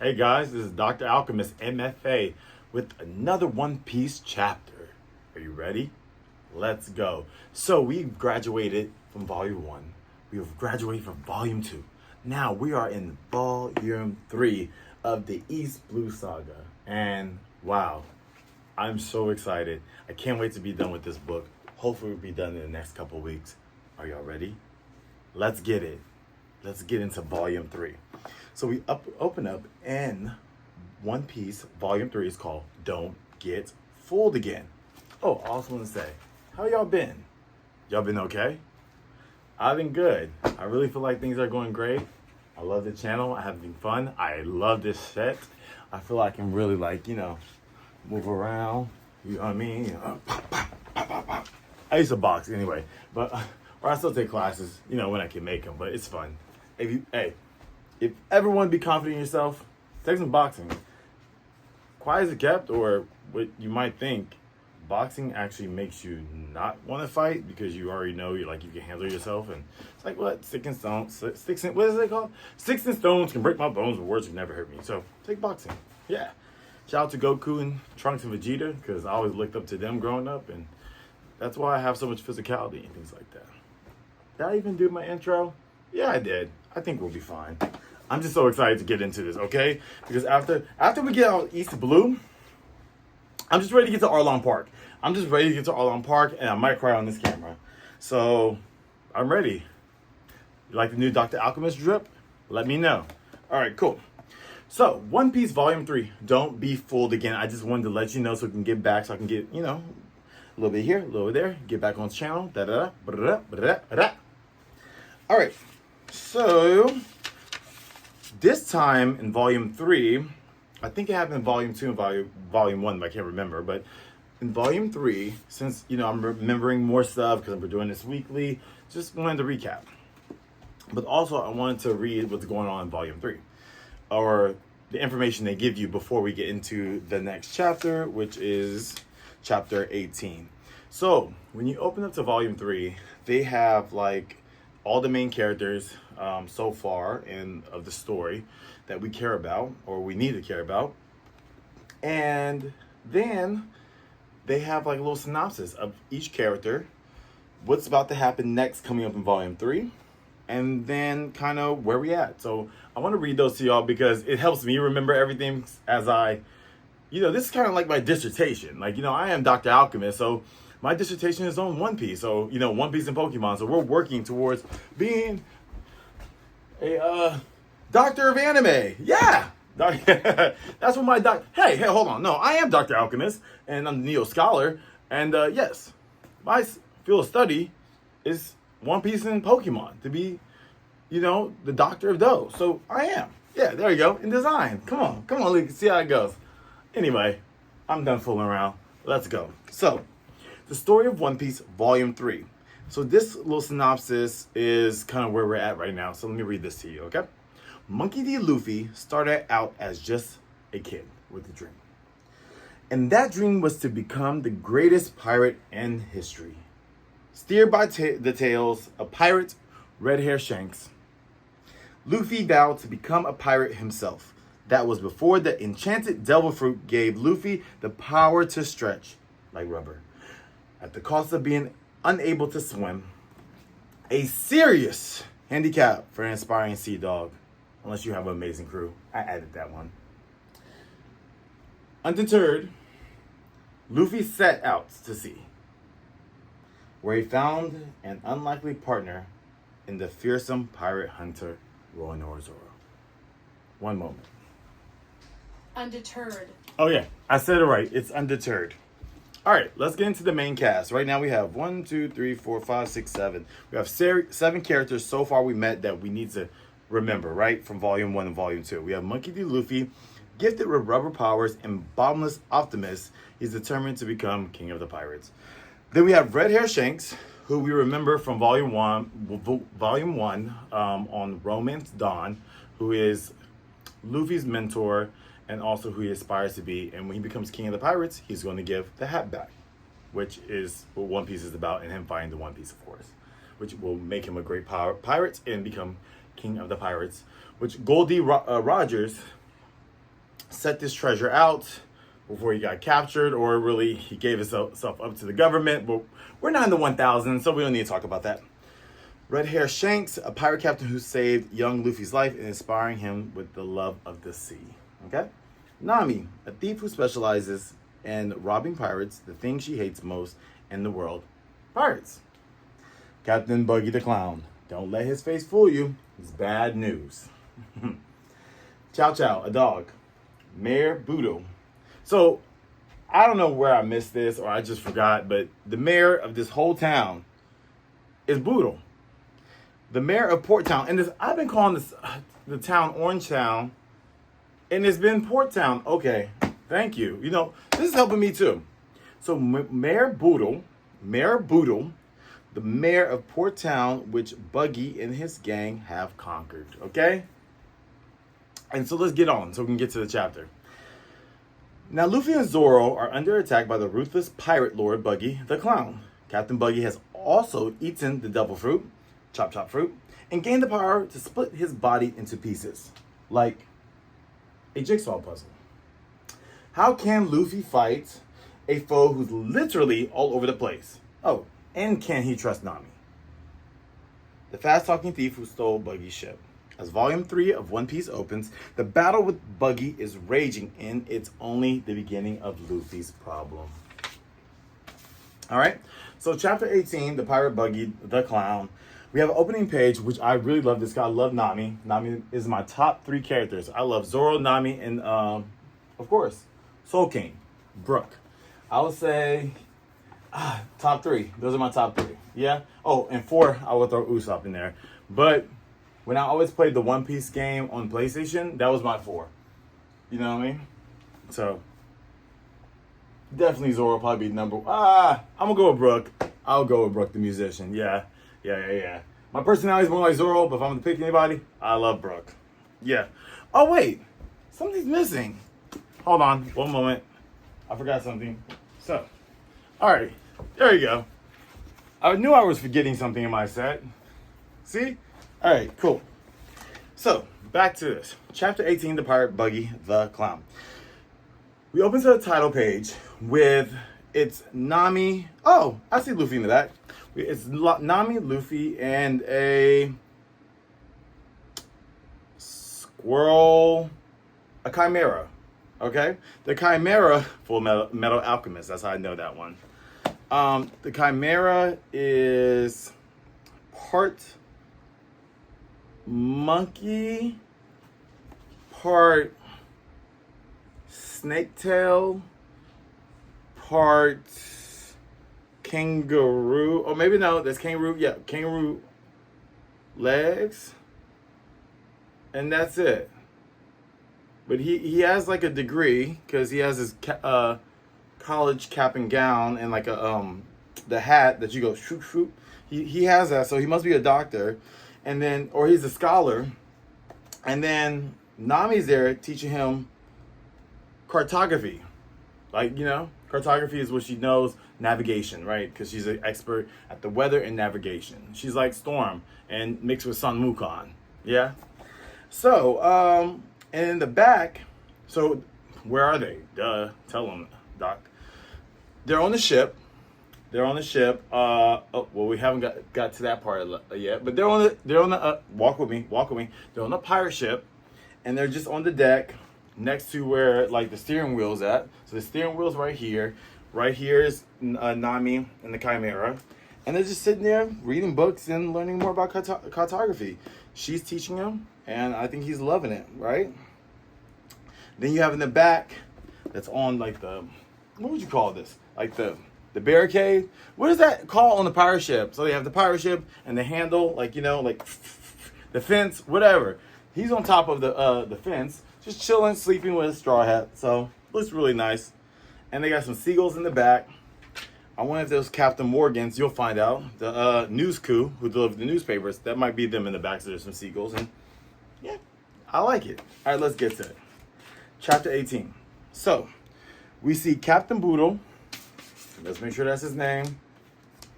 Hey guys, this is Dr. Alchemist, M.F.A, with another One Piece chapter. Are you ready? Let's go. So we've graduated from Volume 1. We've graduated from Volume 2. Now we are in Volume 3 of the East Blue Saga. And wow, I'm so excited. I can't wait to be done with this book. Hopefully we'll be done in the next couple weeks. Are y'all ready? Let's get it. Let's get into Volume 3. So we open up and One Piece Volume 3 is called Don't Get Fooled Again. Oh, I also want to say, how y'all been? Y'all been okay? I've been good. I really feel like things are going great. I love the channel. I'm having fun. I love this set. I feel like I can really move around. You know what I mean? Pop, pop, pop, pop, pop. I used to box anyway, but or I still take classes, when I can make them, but it's fun. If ever want to be confident in yourself, take some boxing. Quiet as it kept, or what you might think, boxing actually makes you not want to fight because you already know you can handle yourself. And it's like, what? What is it called? Sticks and stones can break my bones, but words can never hurt me. So take boxing. Yeah. Shout out to Goku and Trunks and Vegeta because I always looked up to them growing up, and that's why I have so much physicality and things like that. Did I even do my intro? Yeah, I did. I think we'll be fine. I'm just so excited to get into this, okay? Because after we get out East Blue, I'm just ready to get to Arlong Park. And I might cry on this camera. So, I'm ready. You like the new Dr. Alchemist drip? Let me know. All right, cool. So, One Piece Volume 3, Don't Be Fooled Again. I just wanted to let you know so we can get back, so I can get, a little bit here, a little bit there, get back on the channel. All right, so this time in Volume 3, I think it happened in Volume 2 and Volume 1, but I can't remember. But in Volume 3, since, I'm remembering more stuff because we're doing this weekly, just wanted to recap. But also, I wanted to read what's going on in Volume 3, or the information they give you before we get into the next chapter, which is Chapter 18. So, when you open up to Volume 3, they have, all the main characters so far of the story that we care about, or we need to care about. And then they have a little synopsis of each character, what's about to happen next coming up in Volume 3, and then kind of where we at. So I want to read those to y'all because it helps me remember everything as this is kind of like my dissertation. I am Dr. Alchemist, so my dissertation is on One Piece. So, One Piece and Pokemon. So we're working towards being a doctor of anime. Yeah. That's what my Hey, hold on. No, I am Dr. Alchemist, and I'm the Neo Scholar. And yes, my field of study is One Piece and Pokemon, to be, the doctor of those. So I am. Yeah, there you go. In design. Come on, let's see how it goes. Anyway, I'm done fooling around. Let's go. So, the story of One Piece, Volume 3. So this little synopsis is kind of where we're at right now. So let me read this to you, okay? Monkey D. Luffy started out as just a kid with a dream. And that dream was to become the greatest pirate in history. Steered by the tales of pirate Red Hair Shanks, Luffy vowed to become a pirate himself. That was before the enchanted devil fruit gave Luffy the power to stretch like rubber, at the cost of being unable to swim. A serious handicap for an aspiring sea dog, unless you have an amazing crew. I added that one. Undeterred, Luffy set out to sea, where he found an unlikely partner in the fearsome pirate hunter Roronoa. One moment. Undeterred. Oh yeah, I said it right. It's Undeterred. All right, let's get into the main cast. Right now we have 1, 2, 3, 4, 5, 6, 7. We have 7 characters so far we met that we need to remember, right? From Volume 1 and Volume 2. We have Monkey D. Luffy, gifted with rubber powers and bottomless optimist. He's determined to become king of the pirates. Then we have Red Hair Shanks, who we remember from Volume 1 on Romance Dawn, who is Luffy's mentor and also who he aspires to be. And when he becomes king of the pirates, he's going to give the hat back, which is what One Piece is about, and him finding the One Piece, of course, which will make him a great pirate and become king of the pirates, which Goldie Rogers set this treasure out before he got captured, or really he gave himself up to the government. But we're not in the 1000, so we don't need to talk about that. Red Hair Shanks, a pirate captain who saved young Luffy's life and inspiring him with the love of the sea. Okay? Nami, a thief who specializes in robbing pirates, the thing she hates most in the world, pirates. Captain Buggy the Clown, don't let his face fool you. It's bad news. Chow Chow, a dog. Mayor Boodle. So, I don't know where I missed this or I just forgot, but the mayor of this whole town is Boodle. The mayor of Port Town, and this, I've been calling this the town Orange Town, and it's been Port Town. Okay, thank you. You know, this is helping me too. So Mayor Boodle, the mayor of Port Town, which Buggy and his gang have conquered. Okay? And so let's get on so we can get to the chapter. Now, Luffy and Zoro are under attack by the ruthless pirate lord Buggy the Clown. Captain Buggy has also eaten the devil fruit, Chop-Chop fruit, and gained the power to split his body into pieces, like a jigsaw puzzle. How can Luffy fight a foe who's literally all over the place? Oh, and can he trust Nami? The fast-talking thief who stole Buggy's ship. As Volume 3 of One Piece opens, the battle with Buggy is raging, and it's only the beginning of Luffy's problem. Alright, so Chapter 18, The Pirate Buggy the Clown. We have an opening page, which I really love this guy. I love Nami. Nami is my top 3 characters. I love Zoro, Nami, and, of course, Soul King, Brook. I would say top 3. Those are my top 3. Yeah? Oh, and 4, I would throw Usopp in there. But when I always played the One Piece game on PlayStation, that was my 4. You know what I mean? So, definitely Zoro probably be number... I'm going to go with Brook. I'll go with Brook the musician. Yeah. My personality is more like Zoro, but if I'm going to pick anybody, I love Brook. Yeah. Oh, wait. Something's missing. Hold on. One moment. I forgot something. So, alright. There you go. I knew I was forgetting something in my set. See? Alright, cool. So, back to this. Chapter 18, The Pirate Buggy the Clown. We open to the title page with, it's Nami. Oh, I see Luffy in the back. It's Nami, Luffy, and a squirrel, a Chimera. Okay? The Chimera, Full Metal Alchemist. That's how I know that one. The Chimera is part monkey, part snake tail, part kangaroo. Or maybe no, that's kangaroo. Yeah, kangaroo legs. And that's it. But he has like a degree because he has his college cap and gown and like a the hat that you go shoot shoot. He has that, so he must be a doctor, and then or he's a scholar, and then Nami's there teaching him cartography, like cartography is what she knows, navigation, right? Because she's an expert at the weather and navigation. She's like Storm and mixed with Sun Wukong, yeah. So and in the back, so where are they? Duh, tell them, Doc. They're on the ship. Oh, well, we haven't got to that part yet, but they're on the. Walk with me. They're on the pirate ship, and they're just on the deck, next to where like the steering wheel's at. So the steering wheel's right here. Right here is Nami and the Chimera, and they're just sitting there reading books and learning more about cartography. She's teaching him, and I think he's loving it, right? Then you have in the back, that's on like the, what would you call this? Like the barricade? What is that called on the pirate ship? So they have the pirate ship and the handle, like, like the fence, whatever. He's on top of the fence, just chilling, sleeping with a straw hat. So looks really nice. And they got some seagulls in the back. I wonder if those Captain Morgans, you'll find out. The news crew who delivered the newspapers, that might be them in the back, so there's some seagulls. And yeah, I like it. All right, let's get to it. Chapter 18. So, we see Captain Boodle. Let's make sure that's his name.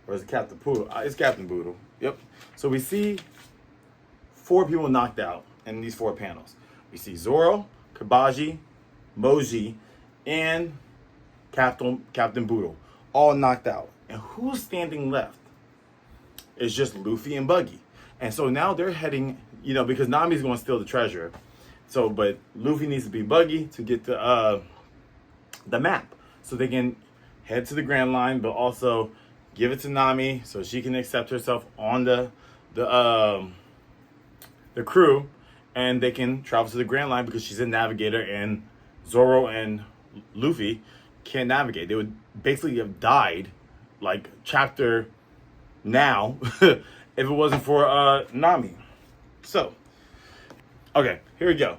Or is it Captain Poodle? It's Captain Boodle. Yep. So we see 4 people knocked out in these 4 panels. We see Zoro, Kabaji, Moji, and Captain Boodle, all knocked out. And who's standing left? It's just Luffy and Buggy. And so now they're heading, because Nami's going to steal the treasure. So, but Luffy needs to be Buggy to get the map, so they can head to the Grand Line, but also give it to Nami so she can accept herself on the crew, and they can travel to the Grand Line because she's a navigator, and Zoro and Luffy can't navigate. They would basically have died, like chapter now, if it wasn't for Nami. So, okay, here we go.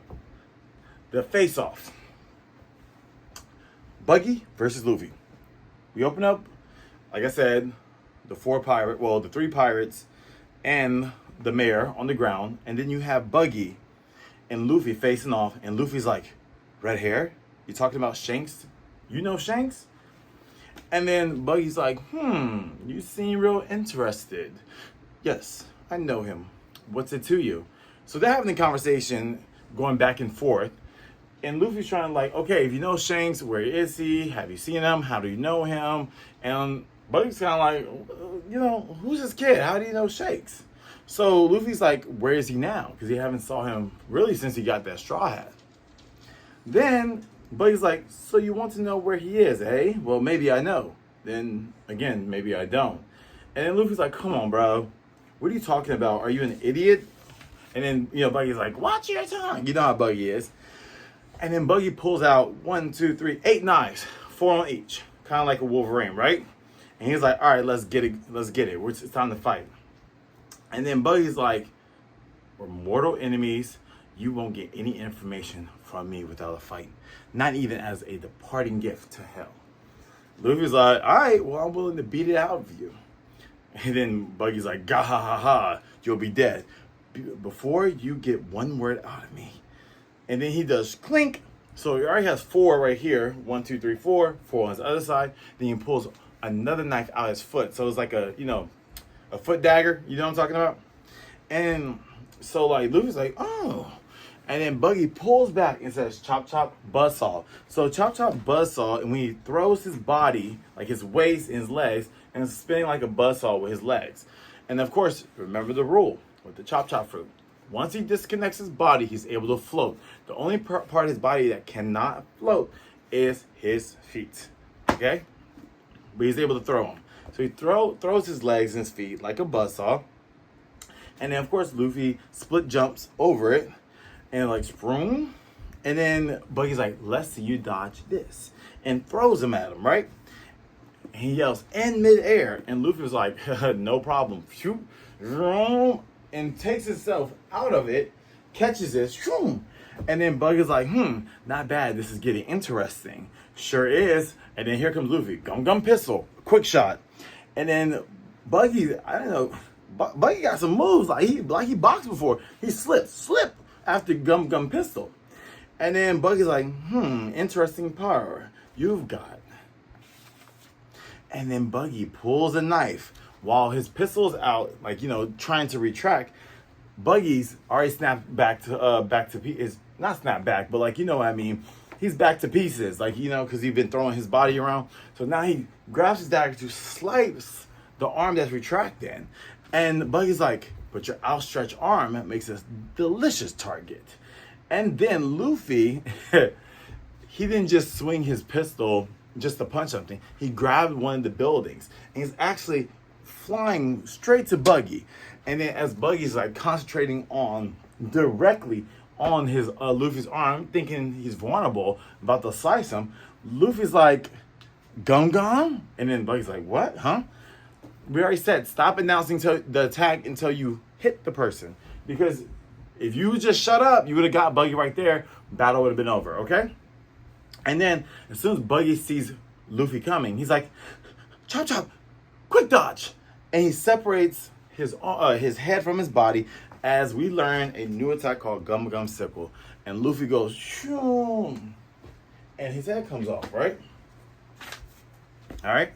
The face-off. Buggy versus Luffy. We open up, like I said, the three pirates and the mayor on the ground, and then you have Buggy and Luffy facing off, and Luffy's like, Red Hair? You talking about Shanks? You know Shanks? And then Buggy's like, you seem real interested. Yes, I know him. What's it to you? So they're having a conversation going back and forth. And Luffy's trying to like, okay, if you know Shanks, where is he? Have you seen him? How do you know him? And Buggy's kind of like, who's this kid? How do you know Shanks? So Luffy's like, where is he now? Because he haven't saw him really since he got that straw hat. Then Buggy's like, so you want to know where he is, eh? Well, maybe I know. Then again, maybe I don't. And then Luffy's like, come on, bro. What are you talking about? Are you an idiot? And then, Buggy's like, watch your tongue. You know how Buggy is. And then Buggy pulls out 1, 2, 3, 8 knives, 4 on each. Kind of like a Wolverine, right? And he's like, all right, let's get it. It's time to fight. And then Buggy's like, we're mortal enemies. You won't get any information from me without a fight. Not even as a departing gift to hell. Luffy's like, all right, well, I'm willing to beat it out of you. And then Buggy's like, gah ha ha ha, you'll be dead before you get one word out of me. And then he does clink. So he already has 4 right here. 1, 2, 3, 4. 4 on his other side. Then he pulls another knife out his foot. So it's like a foot dagger. You know what I'm talking about? And so like Luffy's like, oh. And then Buggy pulls back and says, Chop-Chop Buzzsaw. So Chop-Chop Buzzsaw, and when he throws his body, like his waist and his legs, and it's spinning like a buzzsaw with his legs. And of course, remember the rule with the Chop-Chop fruit. Once he disconnects his body, he's able to float. The only part of his body that cannot float is his feet. Okay? But he's able to throw them. So he throws his legs and his feet like a buzzsaw. And then, of course, Luffy split jumps over it. And like, sproom. And then Buggy's like, let's see you dodge this. And throws him at him, right? And he yells, in midair. And Luffy's like, no problem. Shoot. And takes himself out of it, catches it, shroom. And then Buggy's like, not bad, this is getting interesting. Sure is. And then here comes Luffy, gum pistol, quick shot. And then Buggy, I don't know, Buggy got some moves, like he boxed before. He slip after gum pistol. And then Buggy's like, interesting power you've got. And then Buggy pulls a knife. While his pistol's out, like, trying to retract, Buggy's already snapped back to pieces. Not snapped back, but like, you know what I mean. He's back to pieces, like, because he's been throwing his body around. So now he grabs his dagger to slice the arm that's retracted. And Buggy's like, but your outstretched arm makes a delicious target. And then Luffy, he didn't just swing his pistol just to punch something. He grabbed one of the buildings. And he's actually flying straight to Buggy. And then as Buggy's like concentrating directly on his Luffy's arm, thinking he's vulnerable, about to slice him, Luffy's like, gum? And then Buggy's like, what? Huh? We already said, stop announcing the attack until you hit the person. Because if you just shut up, you would have got Buggy right there. Battle would have been over, okay? And then as soon as Buggy sees Luffy coming, he's like, Chop-Chop, quick dodge. And he separates his head from his body as we learn a new attack called Gum Sickle. And Luffy goes, shoom, and his head comes off, right? All right?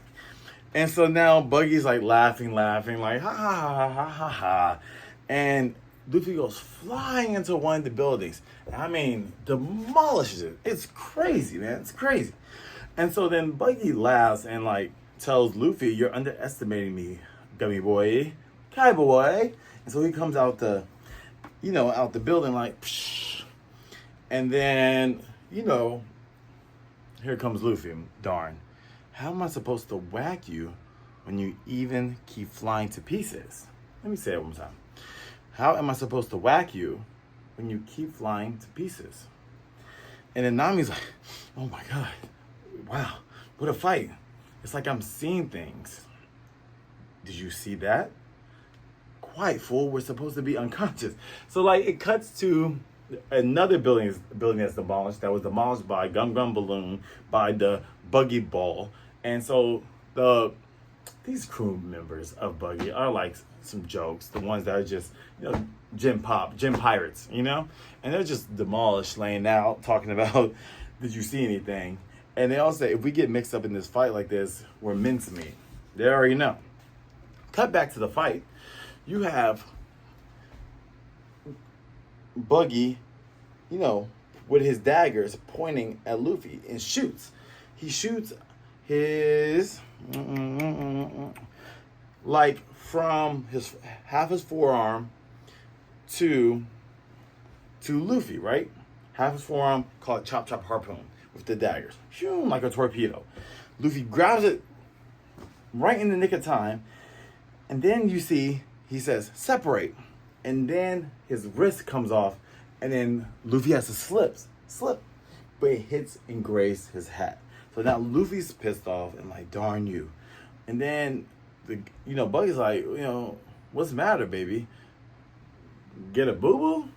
And so now Buggy's like laughing, like, ha, ha, ha, ha, ha, ha. And Luffy goes flying into one of the buildings. I mean, demolishes it. It's crazy, man. It's crazy. And so then Buggy laughs and like tells Luffy, "You're underestimating me, gummy boy, Kai boy." And so he comes out the, out the building like, psh. And then, here comes Luffy. Darn. How am I supposed to whack you when you even keep flying to pieces? Let me say it one more time. How am I supposed to whack you when you keep flying to pieces? And then Nami's like, oh my God, wow, what a fight. It's like I'm seeing things. Did you see that? Quiet, fool, we're supposed to be unconscious. So like it cuts to another building that's demolished, that was demolished by Gum Gum Balloon, by the Buggy Ball. And so these crew members of Buggy are like some jokes, the ones that are just, gym pirates, and they're just demolished, laying out, talking about, did you see anything? And they all say, if we get mixed up in this fight like this, we're mincemeat. They already know. Cut back to the fight. You have Buggy, with his daggers pointing at Luffy and shoots. He shoots his, like from his half his forearm to Luffy, right? Half his forearm, called Chop-Chop harpoon with the daggers. Shoom, like a torpedo. Luffy grabs it right in the nick of time. And then you see, he says, separate. And then his wrist comes off. And then Luffy has to slip. But it hits and grazes his hat. So now Luffy's pissed off and like, darn you. And then, Buggy's like, what's the matter, baby? Get a boo-boo?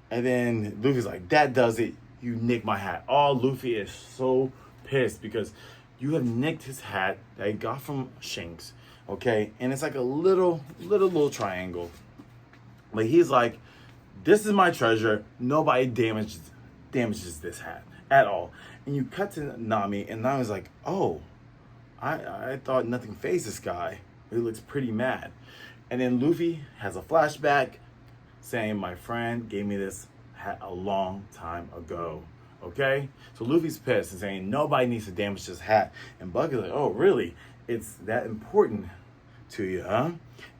And then Luffy's like, that does it. You nicked my hat. Oh, Luffy is so pissed because you have nicked his hat that he got from Shanks, okay? And it's like a little triangle. Like he's like, this is my treasure. Nobody damages this hat at all. And you cut to Nami, and Nami's like, oh, I thought nothing fazed this guy. He looks pretty mad. And then Luffy has a flashback saying, my friend gave me this hat a long time ago. Okay? So Luffy's pissed and saying, nobody needs to damage this hat. And Buggy's like, oh, really? It's that important to you, huh?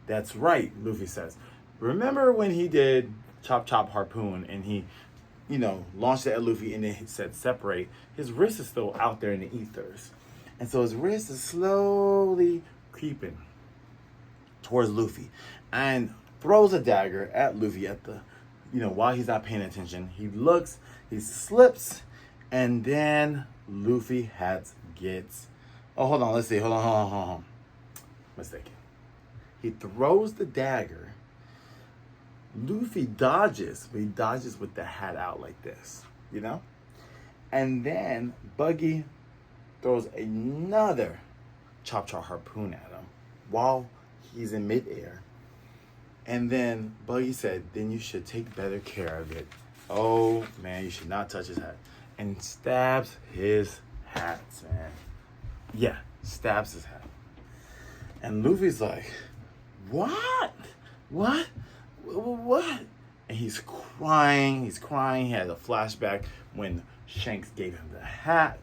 That's right, Luffy says. Remember when he did Chop-Chop harpoon and he, launched it at Luffy and then he said separate? His wrist is still out there in the ethers. And so his wrist is slowly creeping towards Luffy and throws a dagger at Luffy at the, while he's not paying attention. He looks, he slips, and then Luffy gets, oh, hold on, let's see, hold on. Mistaken. He throws the dagger. Luffy dodges, but he dodges with the hat out like this, And then Buggy throws another Chop-Chop harpoon at him while he's in midair. And then Buggy said, then you should take better care of it. Oh, man, you should not touch his hat. And stabs his hat, man. Yeah, stabs his hat. And Luffy's like, what? And he's crying. He has a flashback when Shanks gave him the hat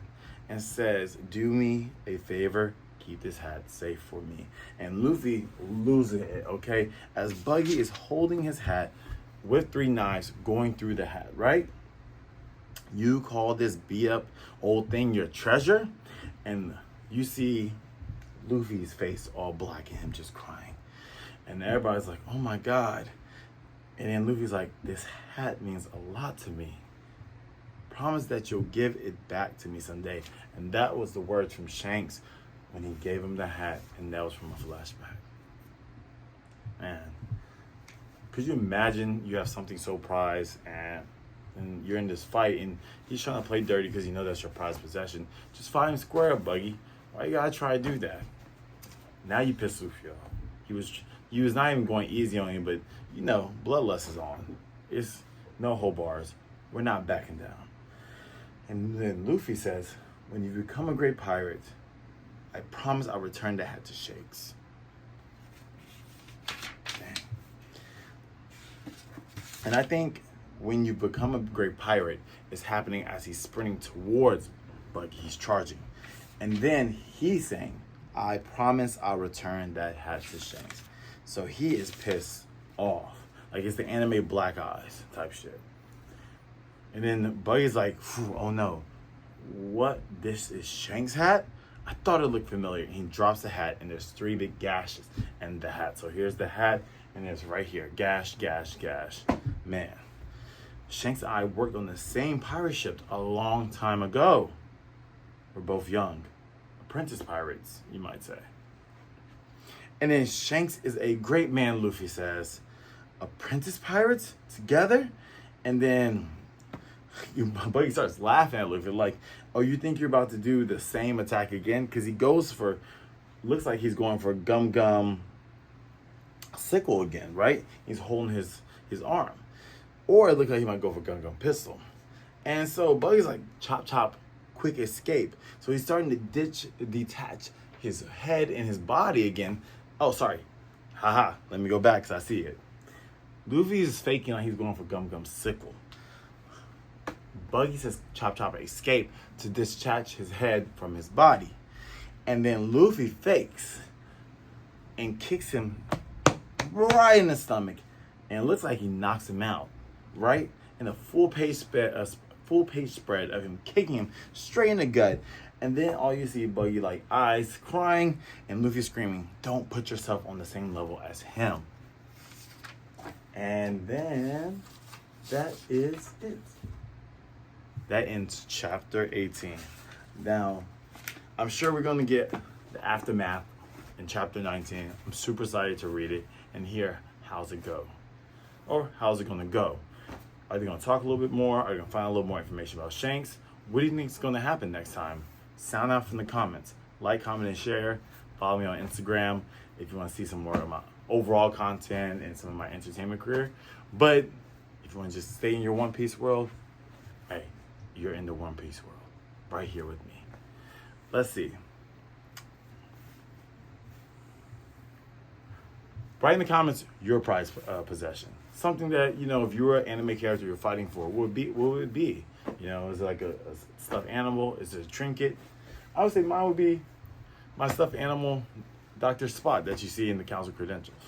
and says, do me a favor, keep this hat safe for me. And Luffy loses it, okay? As Buggy is holding his hat with 3 knives going through the hat, right? You call this beat up old thing your treasure? And you see Luffy's face all black and him just crying. And everybody's like, oh my God. And then Luffy's like, this hat means a lot to me. Promise that you'll give it back to me someday. And that was the words from Shanks when he gave him the hat, and that was from a flashback. Man, could you imagine you have something so prized and you're in this fight and he's trying to play dirty because you know that's your prized possession? Just fight him square up, Buggy. Why you gotta try to do that? Now you pissed Luffy off. He was not even going easy on him, but bloodlust is on. It's no hold bars. We're not backing down. And then Luffy says, when you become a great pirate, I promise I'll return the hat to Shanks. And I think when you become a great pirate, it's happening as he's sprinting towards Buggy. He's charging. And then he's saying, I promise I'll return that hat to Shanks. So he is pissed off. Like it's the anime Black Eyes type shit. And then Buggy's like, oh no. What? This is Shanks' hat? I thought it looked familiar. He drops the hat and there's 3 big gashes in the hat. So here's the hat and there's right here. Gash, gash, gash. Man. Shanks and I worked on the same pirate ship a long time ago. We're both young. Apprentice pirates, you might say. And then Shanks is a great man, Luffy says. Apprentice pirates together? And then Buggy starts laughing at Luffy like, oh, you think you're about to do the same attack again? Because he goes for, looks like he's going for Gum Gum sickle again, right? He's holding his arm. Or it looks like he might go for Gum Gum pistol. And so Buggy's like, chop, chop, quick escape. So he's starting to detach his head and his body again. Oh, sorry. Haha, let me go back because I see it. Luffy is faking like he's going for Gum Gum sickle. Buggy says chop, chop, escape to detach his head from his body. And then Luffy fakes and kicks him right in the stomach. And it looks like he knocks him out, right? And a full page spread of him kicking him straight in the gut. And then all you see Buggy like eyes crying and Luffy screaming, don't put yourself on the same level as him. And then that is it. That ends chapter 18. Now, I'm sure we're going to get the aftermath in chapter 19. I'm super excited to read it and hear how's it go. Or how's it going to go. Are they going to talk a little bit more? Are they going to find a little more information about Shanks? What do you think is going to happen next time? Sound out from the comments. Like, comment, and share. Follow me on Instagram if you want to see some more of my overall content and some of my entertainment career. But if you want to just stay in your One Piece world, hey, you're in the One Piece world. Right here with me. Let's see. Write in the comments your prized possession. Something that, you know, if you were an anime character you're fighting for, what would it be? You know, is it like a stuffed animal? Is it a trinket? I would say mine would be my stuffed animal, Dr. Spot, that you see in the council credentials.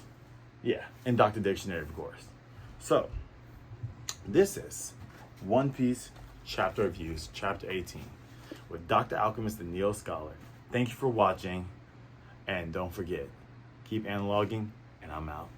Yeah, and Dr. Dictionary, of course. So, this is One Piece Chapter Reviews, Chapter 18, with Dr. Alchemist, the Neo Scholar. Thank you for watching, and don't forget, keep analoging, and I'm out.